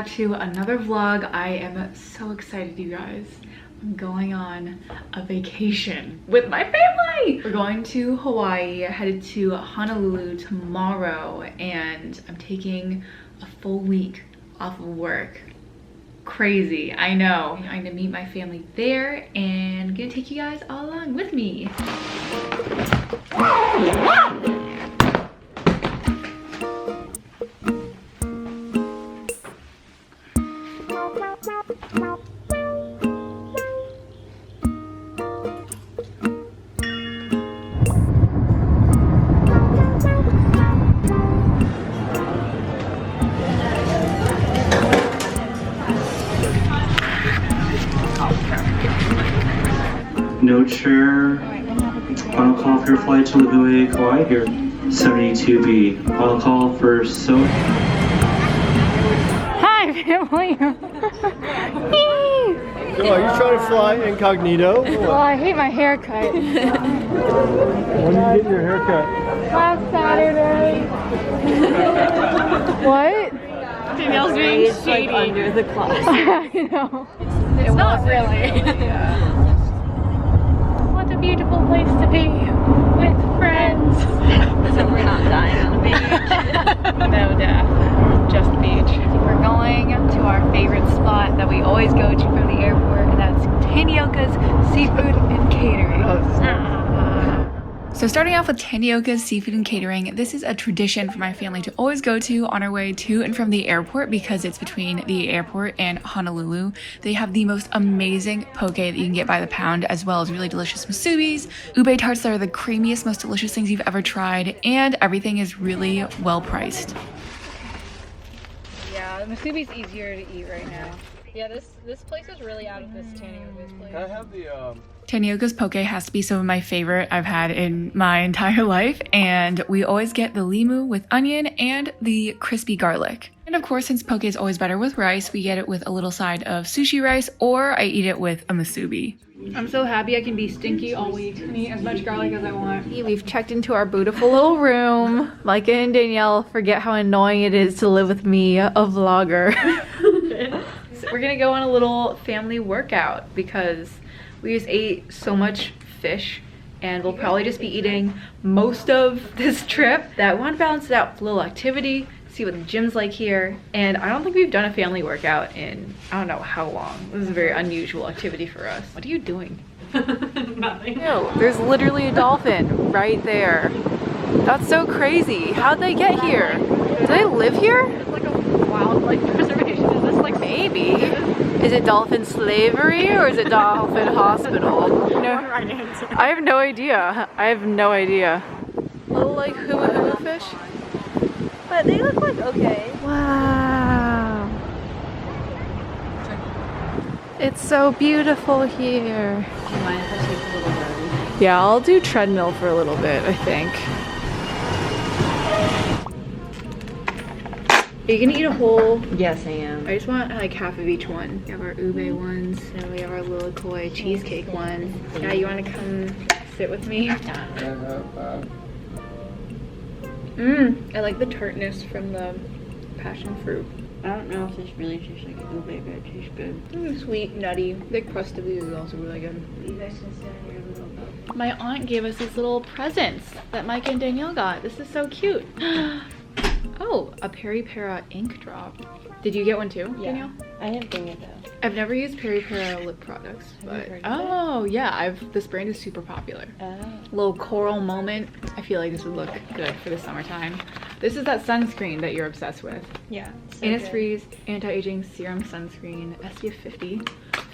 back to another vlog. I am so excited, you guys. I'm going on a vacation with my family. We're going to Hawaii, headed to Honolulu tomorrow, and I'm taking a full week off of work. Crazy, I know. I'm gonna meet my family there and gonna take you guys all along with me. No chair. Final call for your flight to Lihue, Kauai here. 72B. Final call for so. Hi, family. So are you trying to fly incognito? Well, I hate my haircut. When are you getting your haircut? Last Saturday. What? Danielle's being shady. Like under the closet. I know. It's not really. What a beautiful place to be with friends. So we're not dying on the beach. No death, just beach. We're going to our favorite spot that we always go to from the airport, and that's Tanioca's Seafood and Catering. So starting off with Tanioca's Seafood and Catering, this is a tradition for my family to always go to on our way to and from the airport because it's between the airport and Honolulu. They have the most amazing poke that you can get by the pound, as well as really delicious musubis, ube tarts that are the creamiest, most delicious things you've ever tried, and everything is really well priced. Yeah, the musubi's easier to eat right now. Yeah, this place is really out of this Tanioca's place. Can I have the Tanioca's poke has to be some of my favorite I've had in my entire life, and we always get the limu with onion and the crispy garlic. And of course, since poke is always better with rice, we get it with a little side of sushi rice, or I eat it with a musubi. I'm so happy I can be stinky all week and eat as much garlic as I want. We've checked into our beautiful little room. Micah and Danielle forget how annoying it is to live with me, a vlogger. So we're gonna go on a little family workout because we just ate so much fish, and we'll probably just be eating most of this trip. That we want to balance it out with a little activity, see what the gym's like here. And I don't think we've done a family workout in I don't know how long. This is a very unusual activity for us. What are you doing? Nothing. No, there's literally a dolphin right there. That's so crazy. How'd they get here? Do they live here? It's like a wildlife preservation. Is this like Maybe. Is it dolphin slavery or is it dolphin hospital? No, right answer? I have no idea. I have no idea. Little like hula hula fish. But they look like okay. Wow. It's so beautiful here. Do you mind if I take a little run? Yeah, I'll do treadmill for a little bit, I think. Are you gonna eat a whole? Yes, I am. I just want like half of each one. We have our ube ones, and we have our little koi cheesecake ones. Yeah, you wanna come sit with me? I like the tartness from the passion fruit. I don't know if this really tastes like ube, but it tastes good. Sweet, nutty. The crust of these is also really good. You guys can sit in your little boat. My aunt gave us these little presents that Mike and Danielle got. This is so cute. Oh, a Peri Para ink drop. Did you get one too, Danielle? I didn't bring it though. I've never used Peri Para lip products, but oh yeah, this brand is super popular. Little coral moment. I feel like this would look good for the summertime. This is that sunscreen that you're obsessed with. Yeah. So Innisfree's anti-aging serum sunscreen, SPF 50.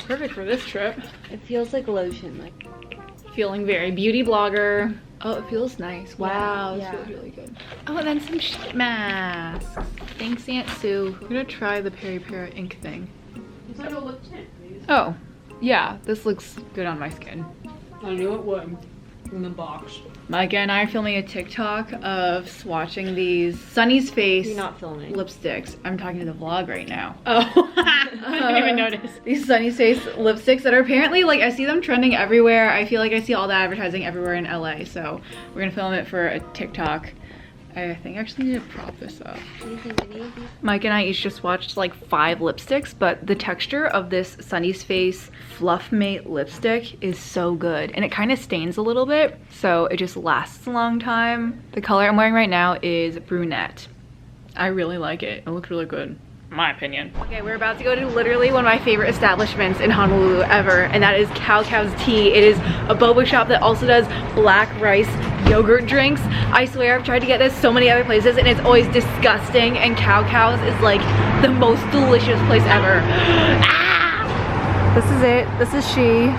Perfect for this trip. it feels like lotion, like Feeling very beauty blogger. Oh, it feels nice. Wow, Yeah. this feels really good. Oh, and then some sheet masks. Thanks, Aunt Sue. I'm gonna try the Peri Para ink thing. it's like a lip tint, please. Oh, yeah, this looks good on my skin. I knew it would. In the box. Micah and I are filming a TikTok of swatching these Sunny's Face You're not filming. lipsticks. I'm talking to the vlog right now. Oh, I didn't even notice. These Sunny's Face lipsticks that are apparently, like, I see them trending everywhere. I feel like I see all the advertising everywhere in LA, so we're gonna film it for a TikTok. I think I actually need to prop this up. Mike and I each just watched like 5 lipsticks, but the texture of this Sunny's Face Fluff Mate lipstick is so good. And it kind of stains a little bit, so it just lasts a long time. The color I'm wearing right now is brunette. I really like it. It looks really good, in my opinion. Okay, we're about to go to literally one of my favorite establishments in Honolulu ever, and that is Cow's Tea. It is a boba shop that also does black rice yogurt drinks. I swear I've tried to get this so many other places and it's always disgusting, and Cow's is like the most delicious place ever. Ah! This is it. This is she.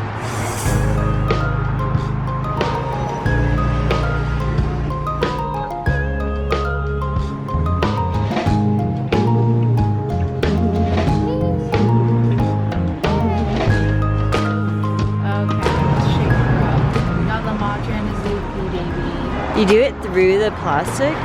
You do it through the plastic?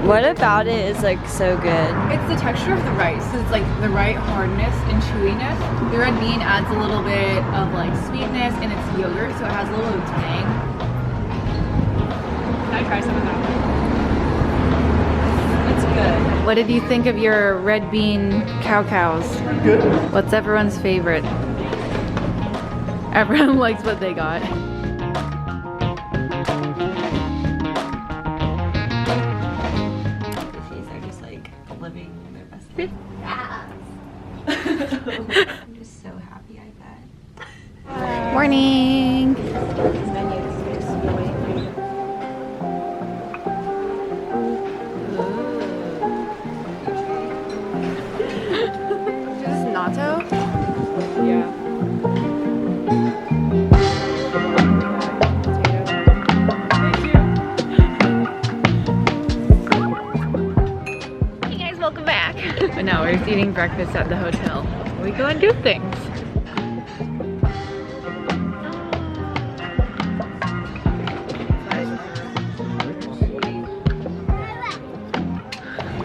What about it is like so good? It's the texture of the rice. So it's like the right hardness and chewiness. The red bean adds a little bit of like sweetness, and it's yogurt, so it has a little bit of tang. Can I try some of that? It's good. What did you think of your red bean Cow's? Good. What's everyone's favorite? Everyone likes what they got. Fishies are just like living their best life. I'm just so happy I bet. Morning! This is natto? Yeah. But now we're just eating breakfast at the hotel. We go and do things.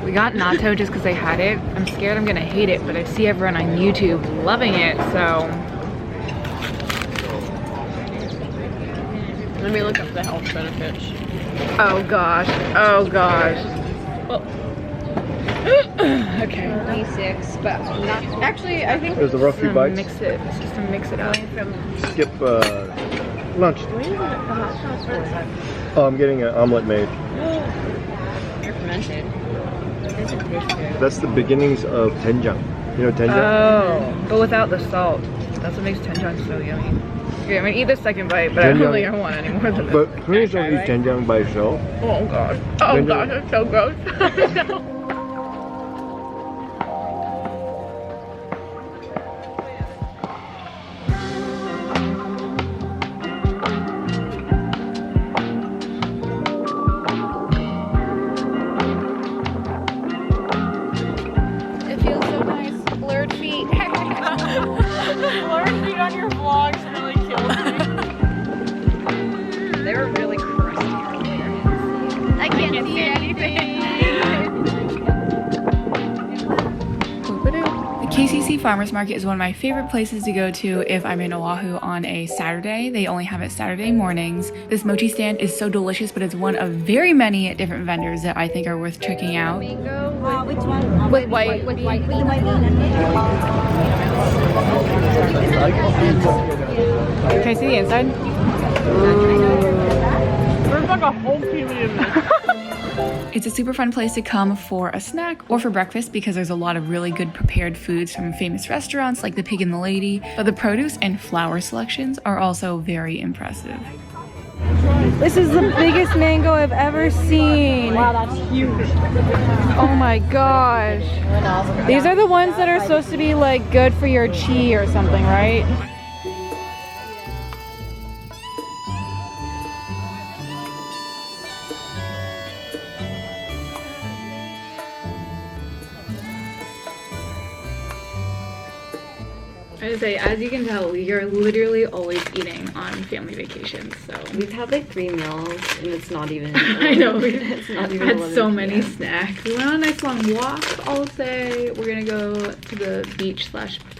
We got natto just because I had it. I'm scared I'm gonna hate it, but I see everyone on YouTube loving it, so. Let me look up the health benefits. Oh gosh, oh gosh. Well, okay. 26, but not actually. I think There's a rough few bites. Mix it, just to mix it up. Skip lunch. Oh, I'm getting an omelet made. They're fermented. It doesn't taste good. That's the beginnings of tenjang. You know tenjang? Oh, but without the salt. That's what makes tenjang so yummy. Okay, I'm gonna eat the second bite, but I don't think I want any more than this. But Koreans don't eat tenjang by itself. Oh god. Oh gosh, that's so gross. No. On your vlogs really kills me. They were really crusty earlier. I can't see anything. The KCC Farmers Market is one of my favorite places to go to if I'm in Oahu on a Saturday. They only have it Saturday mornings. This mochi stand is so delicious, but it's one of very many different vendors that I think are worth checking out. Mango Which one? With white. With white bean. Can I see the inside? There's like a whole kiwi in this. It's a super fun place to come for a snack or for breakfast because there's a lot of really good prepared foods from famous restaurants like the Pig and the Lady, but the produce and flower selections are also very impressive. This is the biggest mango I've ever seen. Wow, that's huge. Oh my gosh. These are the ones that are supposed to be like good for your chi or something, right? I would say, as you can tell, you're literally always eating on family vacations, so. We've had like 3 meals and it's not even. I know, we've It's not even had 11 so many PM. snacks. We went on a nice long walk all day. We're gonna go to the beach /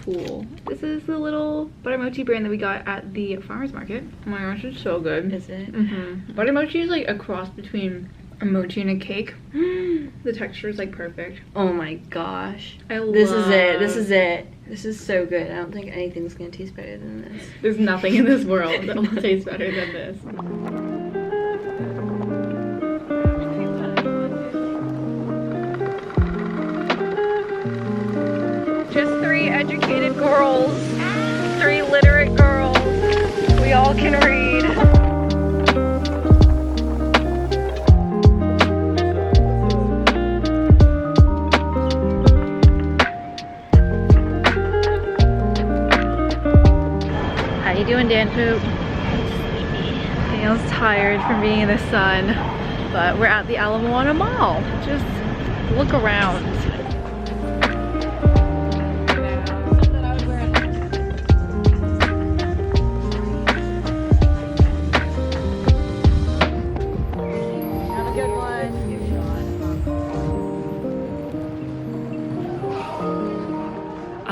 pool cool. This is the little butter mochi brand that we got at the farmer's market. Oh my gosh, it's so good. Is it? Butter mochi is like a cross between a mochi and a cake. The texture is like perfect. Oh my gosh. This is it. This is it. This is so good. I don't think anything's gonna taste better than this. There's nothing in this world that will taste better than this. Just 3 educated girls, 3 literate girls. We all can read. How you doing, Dan Poop? Daniel's tired from being in the sun, but we're at the Moana Mall. Just look around.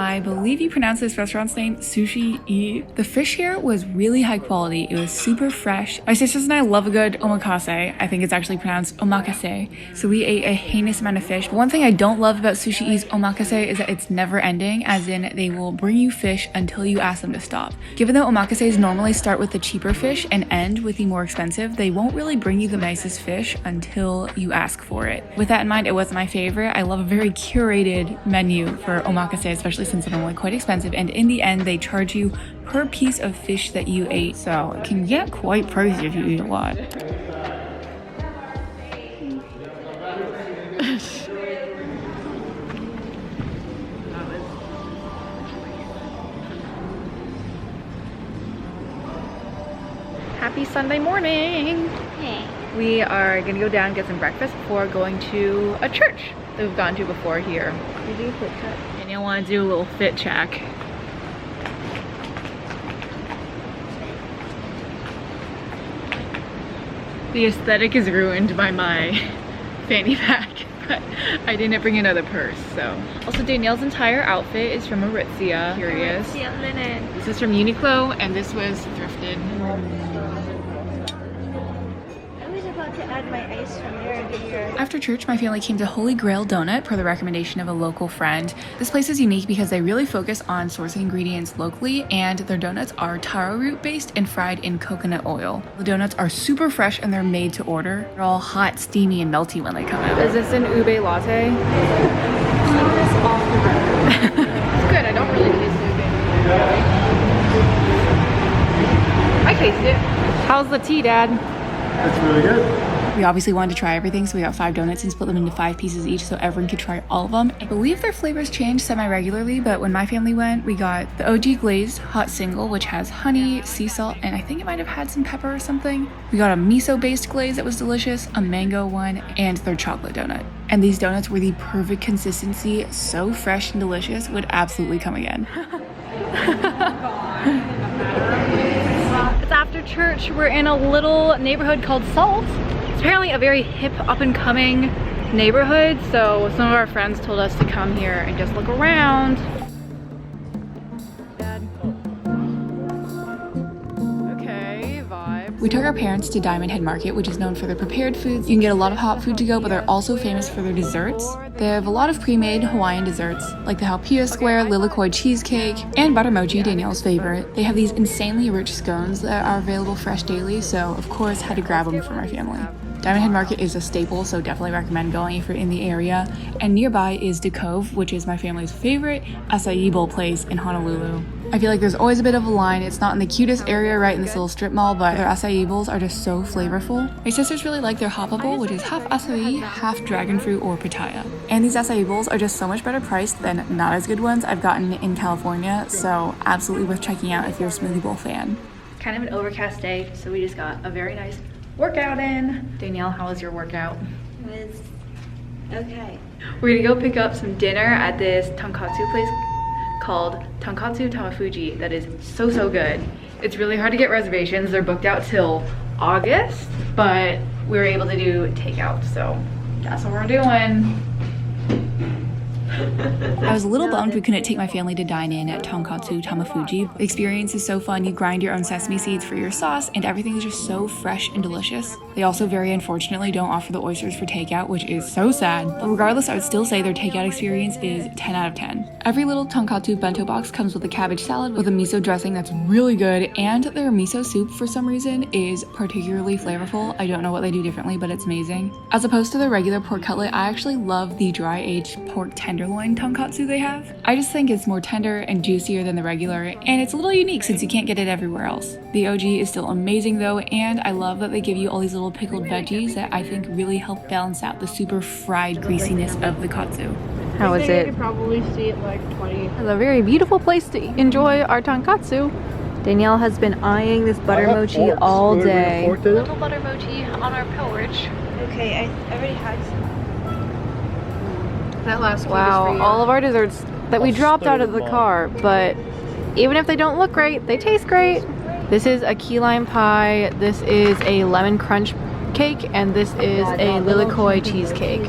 I believe you pronounce this restaurant's name Sushi. The fish here was really high quality. It was super fresh. My sisters and I love a good omakase. I think it's actually pronounced omakase. So we ate a heinous amount of fish. But one thing I don't love about Sushi's omakase is that it's never ending, as in they will bring you fish until you ask them to stop. Given that omakases normally start with the cheaper fish and end with the more expensive, they won't really bring you the nicest fish until you ask for it. With that in mind, it wasn't my favorite. I love a very curated menu for omakase, especially since they're normally quite expensive, and in the end they charge you per piece of fish that you ate, so it can get quite pricey if you eat a lot. Happy Sunday morning! Hey. We are gonna go down and get some breakfast before going to a church that we've gone to before here. You do a quick cut. And you'll want to do a little fit check. The aesthetic is ruined by my fanny pack, but I didn't bring another purse, so. Also, Danielle's entire outfit is from Aritzia. Curious. Aritzia linen. This is from Uniqlo, and this was thrifted. I was about to add my ice from there to here. After church, my family came to Holy Grail Donut per the recommendation of a local friend. This place is unique because they really focus on sourcing ingredients locally, and their donuts are taro root based and fried in coconut oil. The donuts are super fresh and they're made to order. They're all hot, steamy, and melty when they come out. Is this an ube latte? It's off the record. It's good. I don't really taste ube. I taste it. How's the tea, Dad? That's really good. We obviously wanted to try everything, so we got 5 donuts and split them into 5 pieces each so everyone could try all of them. I believe their flavors change semi-regularly, but when my family went, we got the OG glazed hot single, which has honey, sea salt, and I think it might have had some pepper or something. We got a miso-based glaze that was delicious, a mango one, and their chocolate donut. And these donuts were the perfect consistency, so fresh and delicious, would absolutely come again. It's after church. We're in a little neighborhood called Salt. It's apparently a very hip, up-and-coming neighborhood, so some of our friends told us to come here and just look around. Okay, vibe. We took our parents to Diamond Head Market, which is known for their prepared foods. You can get a lot of hot food to go, but they're also famous for their desserts. They have a lot of pre-made Hawaiian desserts, like the Halpia Square, Lilikoi cheesecake, and butter mochi, Danielle's favorite. They have these insanely rich scones that are available fresh daily, so of course had to grab them for my family. Diamond Head Market is a staple, so definitely recommend going if you're in the area. And nearby is the Cove, which is my family's favorite acai bowl place in Honolulu. I feel like there's always a bit of a line. It's not in the cutest area right in this little strip mall, but their acai bowls are just so flavorful. My sisters really like their hapa bowl, which is half acai, half dragon fruit or pitaya. And these acai bowls are just so much better priced than not as good ones I've gotten in California, so absolutely worth checking out if you're a smoothie bowl fan. Kind of an overcast day, so we just got a very nice workout in. Danielle, how was your workout? It was okay. We're gonna go pick up some dinner at this tonkatsu place called Tonkatsu Tamafuji that is so good. It's really hard to get reservations. They're booked out till August, but we were able to do takeout, so that's what we're doing. I was a little bummed we couldn't take my family to dine in at tonkatsu tamafuji. The experience is so fun. You grind your own sesame seeds for your sauce, and everything is just so fresh and delicious. They also very unfortunately don't offer the oysters for takeout, which is so sad. But regardless, I would still say their takeout experience is 10 out of 10. Every little tonkatsu bento box comes with a cabbage salad with a miso dressing that's really good, and their miso soup for some reason is particularly flavorful. I don't know what they do differently, but it's amazing. As opposed to the regular pork cutlet, I actually love the dry aged pork tenderloin tonkatsu they have. I just think it's more tender and juicier than the regular, and it's a little unique since you can't get it everywhere else. The OG is still amazing though, and I love that they give you all these little pickled veggies that I think really help balance out the super fried greasiness of the katsu. How is it? You could probably see it like 20. It's a very beautiful place to enjoy our tonkatsu. Danielle has been eyeing this butter mochi all day. Little butter mochi on our porch. Okay, I already had some. That last one Wow, all of our desserts that we dropped out of the car, but even if they don't look great, they taste great. This is a key lime pie, this is a lemon crunch cake, and this is a lilikoi cheesecake.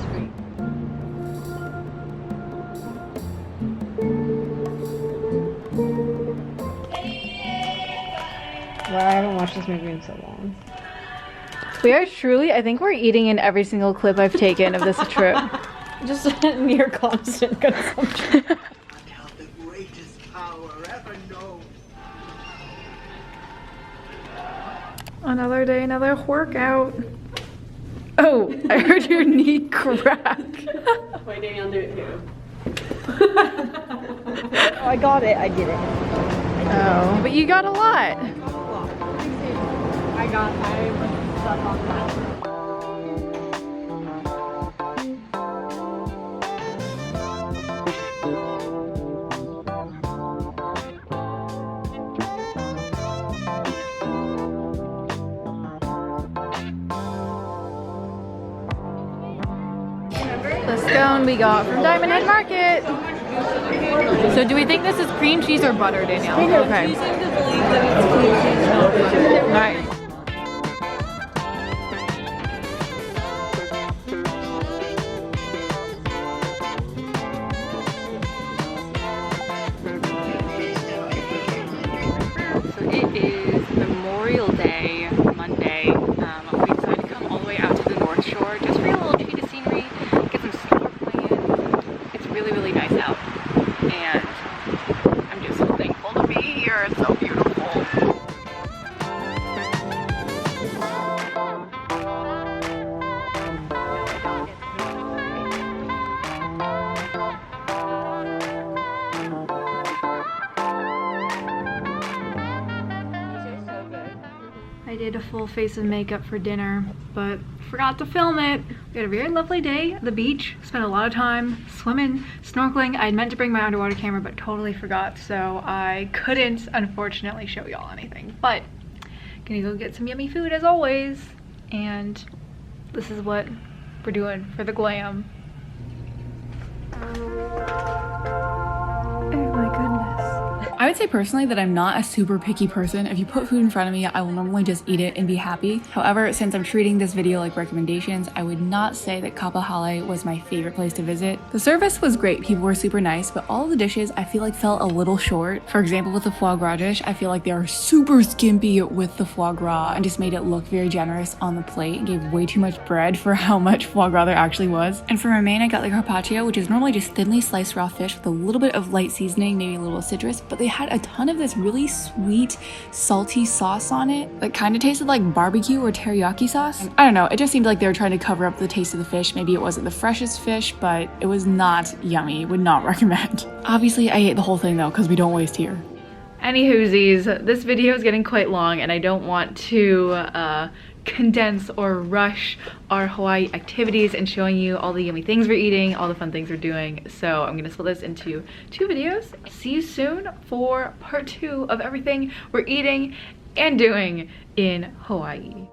Wow, I haven't watched this movie in so long. We are truly, I think we're eating in every single clip I've taken of this trip. Just near constant consumption. The greatest power ever known. Another day, another workout. Oh, I heard your knee crack. Wait, Danielle, do it too. Oh, I got it. I did it. Oh, but you got a lot. I was stuck on that. The scone we got from Diamond Head Market. So do we think this is cream cheese or butter, Danielle? Okay. Alright. So it is Memorial Day, Monday. We decided to come all the way out to the North Shore just for a little change of scenery, get some snorkeling in. It's really, really nice out, and I'm just so thankful to be here. It's so beautiful. I did a full face of makeup for dinner, but forgot to film it. We had a very lovely day at the beach. Spent a lot of time swimming, snorkeling. I had meant to bring my underwater camera, but totally forgot, so I couldn't, unfortunately, show y'all anything. But gonna go get some yummy food as always, and this is what we're doing for the glam. Oh my goodness. I would say personally that I'm not a super picky person. If you put food in front of me, I will normally just eat it and be happy. However, since I'm treating this video like recommendations, I would not say that Kapa Hale was my favorite place to visit. The service was great, people were super nice, but all of the dishes I feel like fell a little short. For example, with the foie gras dish, I feel like they are super skimpy with the foie gras and just made it look very generous on the plate and gave way too much bread for how much foie gras there actually was. And for my main, I got the carpaccio, which is normally just thinly sliced raw fish with a little bit of light seasoning, maybe a little citrus, but they had a ton of this really sweet, salty sauce on it that kind of tasted like barbecue or teriyaki sauce. And I don't know, it just seemed like they were trying to cover up the taste of the fish. Maybe it wasn't the freshest fish, but it was not yummy. Would not recommend. Obviously, I ate the whole thing though, because we don't waste here. Anywhoosies, this video is getting quite long and I don't want to condense or rush our Hawaii activities and showing you all the yummy things we're eating, all the fun things we're doing. So I'm gonna split this into 2 videos. See you soon for part 2 of everything we're eating and doing in Hawaii.